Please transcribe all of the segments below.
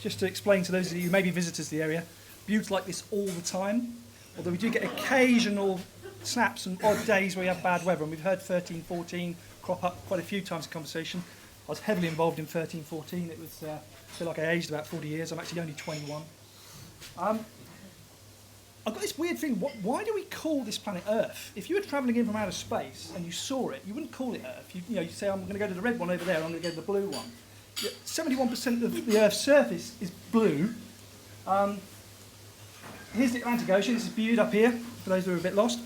just to explain to those of you who may be visitors to the area, Bute's like this all the time, although we do get occasional snaps and odd days where we have bad weather, and we've heard 1314 crop up quite a few times in conversation. I was heavily involved in 1314. It was, I feel like I aged about 40 years. I'm actually only 21. I've got this weird thing. Why do we call this planet Earth? If you were travelling in from outer space and you saw it, you wouldn't call it Earth. You'd say, I'm going to go to the red one over there, I'm going to go to the blue one. 71% of the Earth's surface is blue. Here's the Atlantic Ocean. This is Bude up here, for those who are a bit lost.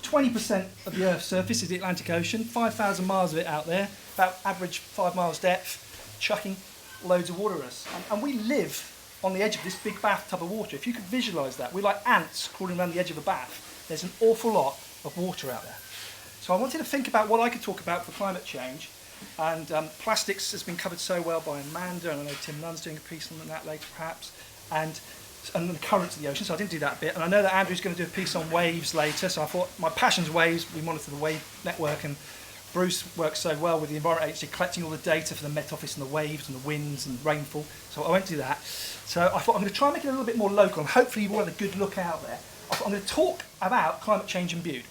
20% of the Earth's surface is the Atlantic Ocean, 5,000 miles of it out there, about average 5 miles depth, chucking loads of water at us. And we live on the edge of this big bathtub of water. If you could visualise that, we're like ants crawling around the edge of a bath. There's an awful lot of water out there. So I wanted to think about what I could talk about for climate change. And plastics has been covered so well by Amanda, and I know Tim Nunn's doing a piece on that later perhaps, and the currents of the ocean, so I didn't do that bit. And I know that Andrew's going to do a piece on waves later, so I thought my passion's waves. We monitor the wave network, and Bruce works so well with the Environment Agency collecting all the data for the Met Office and the waves and the winds and rainfall, so I won't do that. So I thought I'm going to try and make it a little bit more local, and hopefully you all have a good look out there. I thought I'm going to talk about climate change in Bude.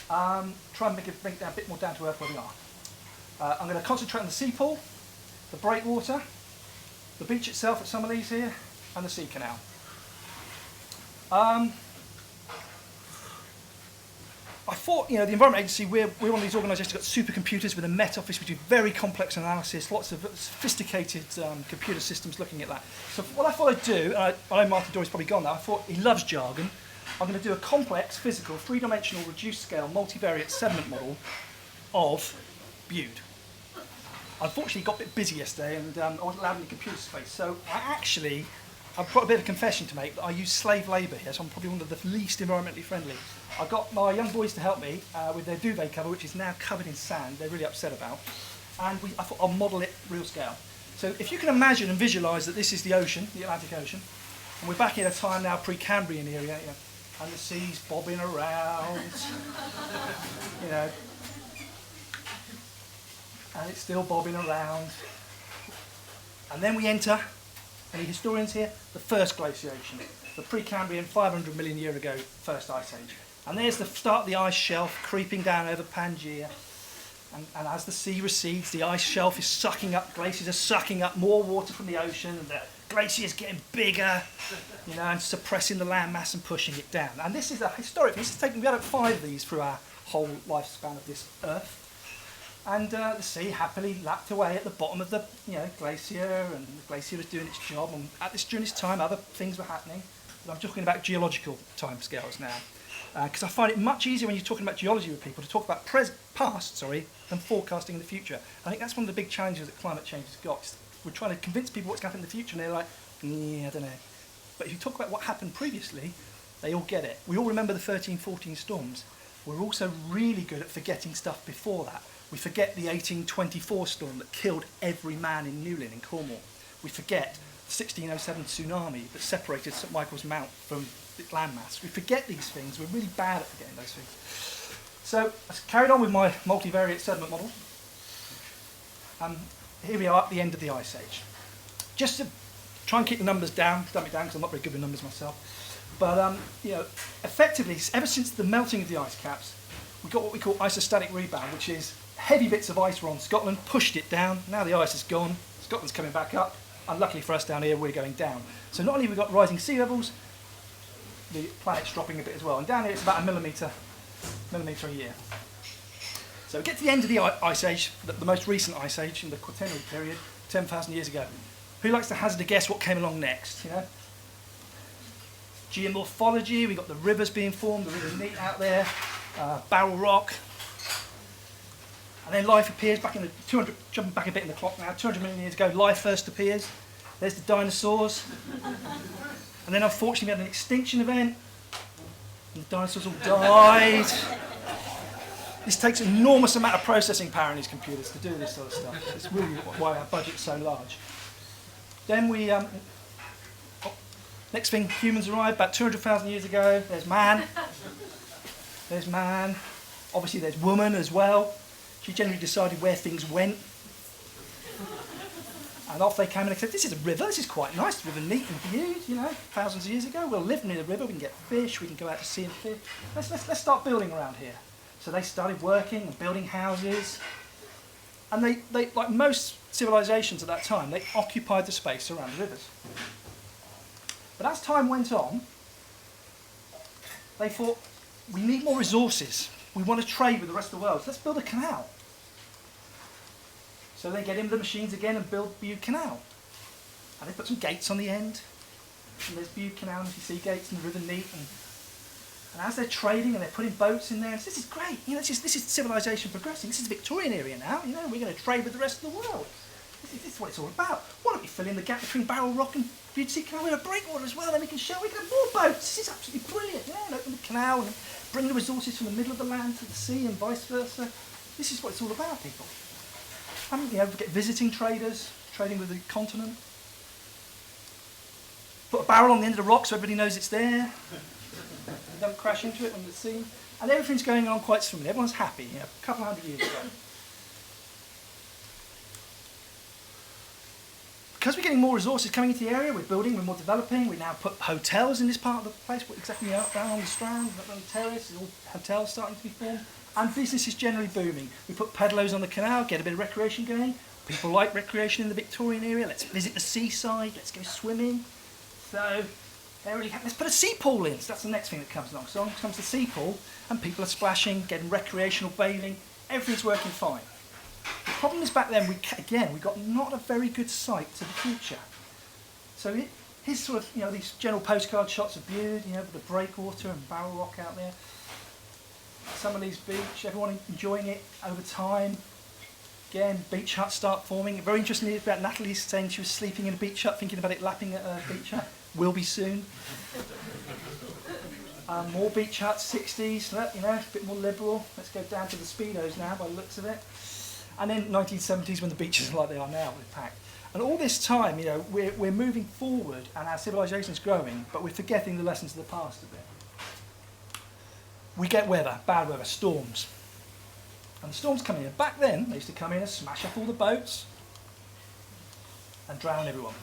Try and bring it down a bit more down to earth where we are. I'm going to concentrate on the sea pool, the breakwater, the beach itself at some of these here, and the sea canal. I thought, the Environment Agency, we're one of these organisations that got supercomputers with a Met Office. We do very complex analysis, lots of sophisticated computer systems looking at that. So what I thought I'd do, and I know Martin Dory's probably gone now, I thought he loves jargon. I'm going to do a complex, physical, three-dimensional, reduced-scale, multivariate sediment model of Bude. Unfortunately, got a bit busy yesterday, and I wasn't allowed any computer space. So I've got a bit of a confession to make, that I use slave labour here, so I'm probably one of the least environmentally friendly. I got my young boys to help me with their duvet cover, which is now covered in sand. They're really upset about. And I thought I'll model it real scale. So if you can imagine and visualise that this is the ocean, the Atlantic Ocean, and we're back in a time now pre-Cambrian area, and the sea's bobbing around, and it's still bobbing around. And then we enter, any historians here, the first glaciation, the Precambrian 500 million year ago first ice age. And there's the start of the ice shelf creeping down over Pangaea. And as the sea recedes, the ice shelf is sucking up, glaciers are sucking up more water from the ocean, and the glacier is getting bigger, and suppressing the land mass and pushing it down. And this is a historic, we had 5 of these through our whole lifespan of this Earth. And the sea happily lapped away at the bottom of the glacier, and the glacier was doing its job. And during this time, other things were happening. But I'm talking about geological timescales now, because I find it much easier when you're talking about geology with people to talk about past, than forecasting the future. I think that's one of the big challenges that climate change has got. We're trying to convince people what's going to happen in the future, and they're like, I don't know. But if you talk about what happened previously, they all get it. We all remember the 1314 storms. We're also really good at forgetting stuff before that. We forget the 1824 storm that killed every man in Newlyn in Cornwall. We forget the 1607 tsunami that separated St Michael's Mount from the landmass. We forget these things. We're really bad at forgetting those things. So I carried on with my multivariate sediment model. Here we are at the end of the Ice Age. Just to try and keep the numbers down, dumb it down because I'm not very good with numbers myself. But effectively, ever since the melting of the ice caps, we've got what we call isostatic rebound, which is heavy bits of ice were on Scotland, pushed it down. Now the ice is gone. Scotland's coming back up. Unluckily for us down here, we're going down. So not only have we got rising sea levels, the planet's dropping a bit as well. And down here it's about a millimetre a year. So we get to the end of the Ice Age, the most recent Ice Age, in the Quaternary period, 10,000 years ago. Who likes to hazard a guess what came along next? Geomorphology, we've got the rivers being formed, the River Neat out there, Barrel Rock. And then life appears back in the 200, jumping back a bit in the clock now, 200 million years ago, life first appears. There's the dinosaurs. And then unfortunately we had an extinction event, and the dinosaurs all died. This takes an enormous amount of processing power in these computers to do this sort of stuff. It's really why our budget's so large. Then we, next thing, humans arrived about 200,000 years ago. There's man. There's man. Obviously there's woman as well. She generally decided where things went. And off they came and they said, this is a river, this is quite nice, the river neat and viewed, you know, thousands of years ago. We'll live near the river, we can get fish, we can go out to sea and fish. Let's start building around here. So they started working and building houses. And they, like most civilizations at that time, they occupied the space around the rivers. But as time went on, they thought, we need more resources. We want to trade with the rest of the world. So let's build a canal. So they get in the machines again and build Bude Canal. And they put some gates on the end. And there's Bude Canal, and you see gates in the River Neat. And as they're trading and they're putting boats in there, and this is great. You know, this is civilization progressing. This is the Victorian area now. You know, we're going to trade with the rest of the world. This is what it's all about. Why don't we fill in the gap between Barrel Rock and Bude Canal with a breakwater as well? Then we can have more boats. This is absolutely brilliant. Yeah, and open the canal and bring the resources from the middle of the land to the sea and vice versa. This is what it's all about, people. And, you know, get visiting traders, trading with the continent. Put a barrel on the end of the rock so everybody knows it's there. They don't crash into it when it's seen. And everything's going on quite swimmingly. Everyone's happy, you know, a couple hundred years ago. Because we're getting more resources coming into the area, we're building, we're more developing. We now put hotels in this part of the place, exactly out down on the Strand, up on the terrace, there's all hotels starting to be formed. And business is generally booming. We put pedlos on the canal, get a bit of recreation going. People like recreation in the Victorian area. Let's visit the seaside, let's go swimming. So, let's put a sea pool in. So that's the next thing that comes along. So on comes the sea pool, and people are splashing, getting recreational bathing. Everything's working fine. The problem is back then, we got not a very good sight to the future. So here's sort of, you know, these general postcard shots of Bude, you know, with the breakwater and Barrel Rock out there. Summerleys Beach, everyone enjoying it over time. Again, beach huts start forming. Very interesting about Natalie saying she was sleeping in a beach hut, thinking about it lapping at a beach hut. Will be soon. More beach huts, 60s, you know, a bit more liberal. Let's go down to the Speedos now by the looks of it. And then 1970s when the beaches are like they are now, they're packed. And all this time, you know, we're moving forward and our civilization is growing, but we're forgetting the lessons of the past a bit. We get weather, bad weather, storms. And the storms come in. Back then, they used to come in and smash up all the boats and drown everyone.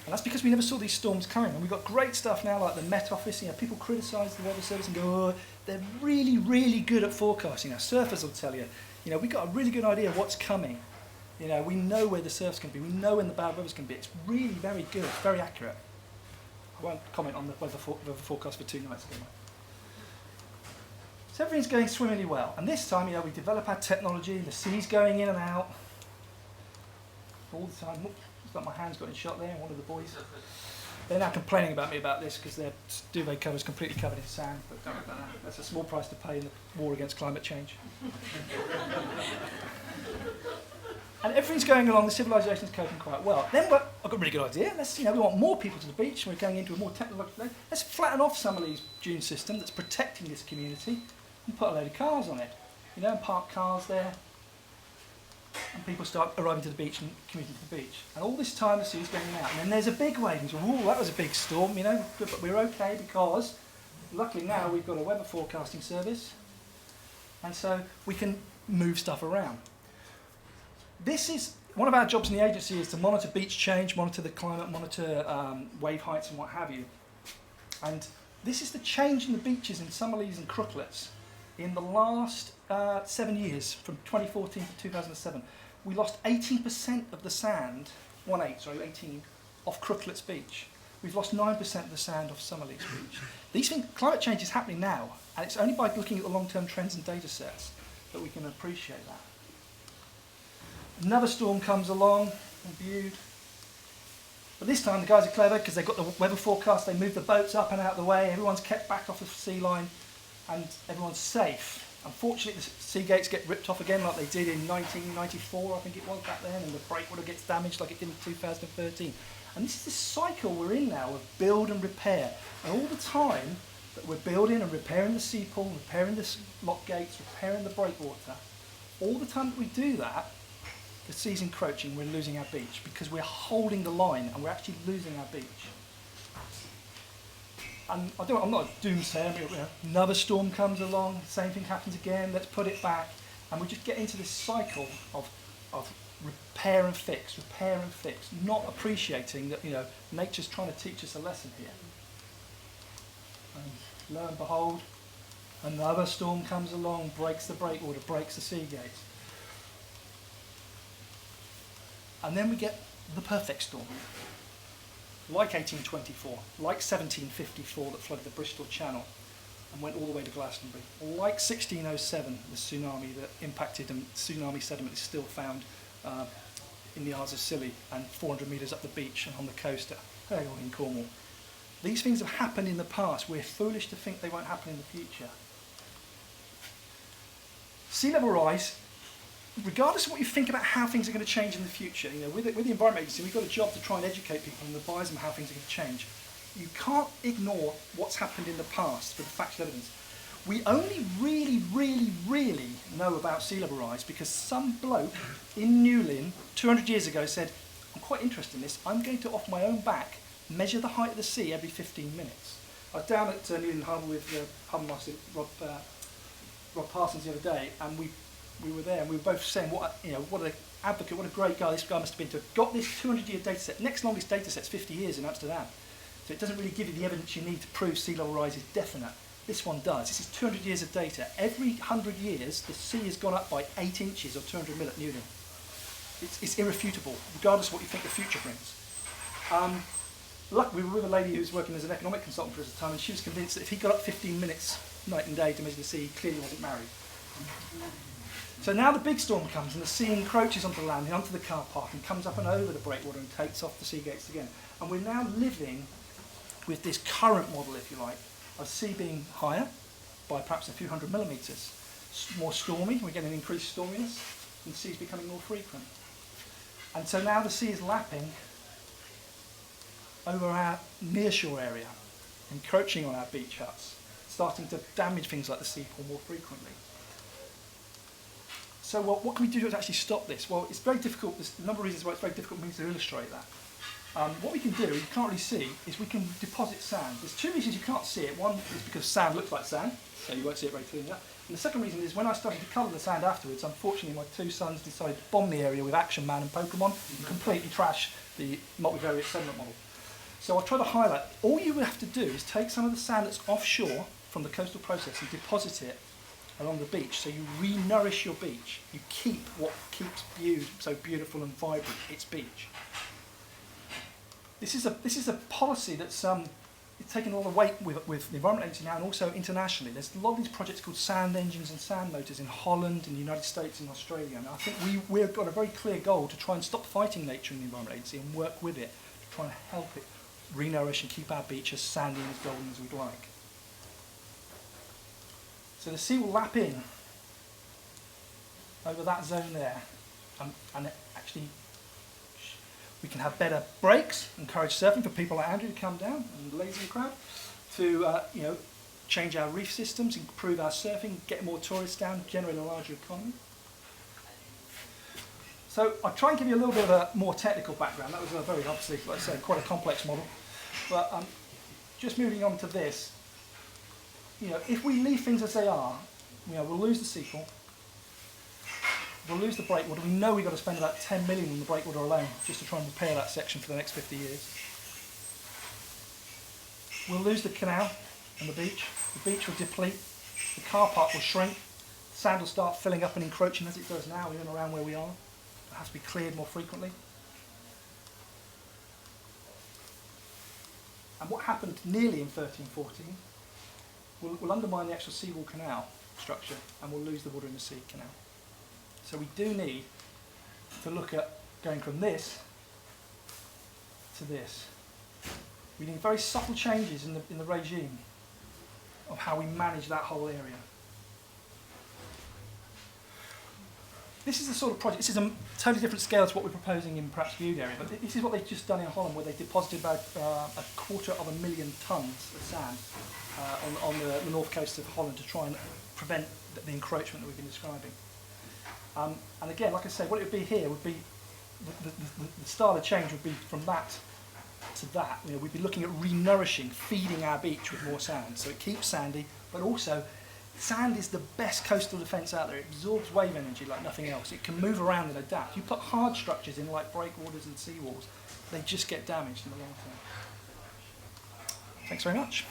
And that's because we never saw these storms coming. And we've got great stuff now like the Met Office. You know, people criticise the weather service and go, oh, they're really, really good at forecasting. Now, surfers will tell you, you know, we've got a really good idea of what's coming. You know, we know where the surf's going to be. We know when the bad weather's going to be. It's really very good. It's very accurate. I won't comment on the weather forecast for 2 nights ago. So everything's going swimmingly well. And this time, you know, we develop our technology. The sea's going in and out all the time. It's like my hand's got in shot there, one of the boys. They're now complaining about me about this because their duvet cover's completely covered in sand, but don't worry about that. That's a small price to pay in the war against climate change. And everything's going along, the civilisation's coping quite well. Then I've got a really good idea. We want more people to the beach, and we're going into a more technological. Let's flatten off some of these dune system that's protecting this community and put a load of cars on it. You know, and park cars there. And people start arriving to the beach and commuting to the beach. And all this time the sea's going out. And then there's a big wave. And so, ooh, that was a big storm, you know. But we're okay because, luckily now, we've got a weather forecasting service. And so we can move stuff around. This is, one of our jobs in the agency is to monitor beach change, monitor the climate, monitor wave heights and what have you. And this is the change in the beaches in Summerleys and Crooklets. In the last 7 years, from 2014 to 2007, we lost 18% of the sand, 18, off Crooklets Beach. We've lost 9% of the sand off Summerleys Beach. These things, climate change is happening now, and it's only by looking at the long-term trends and data sets that we can appreciate that. Another storm comes along, and Bude. But this time the guys are clever because they've got the weather forecast, they move the boats up and out of the way, everyone's kept back off the sea line, and everyone's safe. Unfortunately, the sea gates get ripped off again like they did in 1994, I think it was back then, and the breakwater gets damaged like it did in 2013. And this is the cycle we're in now of build and repair. And all the time that we're building and repairing the sea pool, repairing the lock gates, repairing the breakwater, all the time that we do that, the sea's encroaching, we're losing our beach because we're holding the line and we're actually losing our beach. And I'm not a doomsayer, another storm comes along, same thing happens again, let's put it back. And we just get into this cycle of repair and fix, not appreciating that, nature's trying to teach us a lesson here. And lo and behold, another storm comes along, breaks the breakwater, breaks the sea gate. And then we get the perfect storm. Like 1824, like 1754 that flooded the Bristol Channel and went all the way to Glastonbury. Like 1607, the tsunami that impacted, and tsunami sediment is still found in the Isles of Scilly and 400 metres up the beach and on the coast at Hale in Cornwall. These things have happened in the past. We're foolish to think they won't happen in the future. Sea level rise, regardless of what you think about how things are going to change in the future, with the Environment Agency, we've got a job to try and educate people and advise them how things are going to change. You can't ignore what's happened in the past for the factual evidence. We only really know about sea level rise because some bloke in Newlyn 200 years ago said, I'm quite interested in this, I'm going to, off my own back, measure the height of the sea every 15 minutes. I was down at Newlyn Harbour with Harbour Master Rob Parsons the other day, and we were there and we were both saying what an advocate, what a great guy this guy must have been to have got this 200-year data set. Next longest data set's 50 years in Amsterdam. So it doesn't really give you the evidence you need to prove sea level rise is definite. This one does. This is 200 years of data. Every 100 years, the sea has gone up by 8 inches or 200 mil at Newlyn. It's irrefutable, regardless of what you think the future brings. We were with a lady who was working as an economic consultant for us at the time, and she was convinced that if he got up 15 minutes night and day to measure the sea, he clearly wasn't married. So now the big storm comes and the sea encroaches onto the land and onto the car park and comes up and over the breakwater and takes off the sea gates again. And we're now living with this current model, if you like, of sea being higher by perhaps a few hundred millimetres. More stormy, we're getting increased storminess, and the sea's becoming more frequent. And so now the sea is lapping over our nearshore area, encroaching on our beach huts, starting to damage things like the sea pool more frequently. So what can we do to actually stop this? Well, it's very difficult. There's a number of reasons why it's very difficult for me to illustrate that. What we can do, you can't really see, is we can deposit sand. There's two reasons you can't see it. One is because sand looks like sand, so you won't see it very clearly. And the second reason is when I started to colour the sand afterwards, unfortunately my two sons decided to bomb the area with Action Man and Pokemon and completely trash the multivariate sediment model. So I try to highlight, all you have to do is take some of the sand that's offshore from the coastal process and deposit it along the beach, so you re-nourish your beach. You keep what keeps views so beautiful and vibrant, its beach. This is a policy that's it's taken a lot of weight with the Environment Agency now and also internationally. There's a lot of these projects called sand engines and sand motors in Holland, in the United States, and Australia. And I think we've got a very clear goal to try and stop fighting nature in the Environment Agency and work with it to try and help it re-nourish and keep our beach as sandy and as golden as we'd like. So the sea will lap in over that zone there, and actually we can have better breaks, encourage surfing for people like Andrew to come down and lazy crowd, to change our reef systems, improve our surfing, get more tourists down, generate a larger economy. So I'll try and give you a little bit of a more technical background. That was a very, obviously, like I say, quite a complex model. But just moving on to this, if we leave things as they are, we'll lose the sea pool, we'll lose the breakwater. We know we've got to spend about 10 million on the breakwater alone just to try and repair that section for the next 50 years. We'll lose the canal and the beach. The beach will deplete. The car park will shrink. The sand will start filling up and encroaching as it does now, even around where we are. It has to be cleared more frequently. And what happened nearly in 1314 will undermine the actual seawall canal structure and we'll lose the water in the sea canal. So we do need to look at going from this to this. We need very subtle changes in the regime of how we manage that whole area. This is the sort of project, this is a totally different scale to what we're proposing in perhaps Viewed area, but this is what they've just done in Holland, where they deposited about 250,000 tonnes of sand on the north coast of Holland to try and prevent the encroachment that we've been describing. And again, like I say, what it would be here would be, the style of change would be from that to that. We'd be looking at re-nourishing, feeding our beach with more sand, so it keeps sandy, but also Sand is the best coastal defence out there. It absorbs wave energy like nothing else. It can move around and adapt. You put hard structures in like breakwaters and seawalls, they just get damaged in the long term. Thanks very much.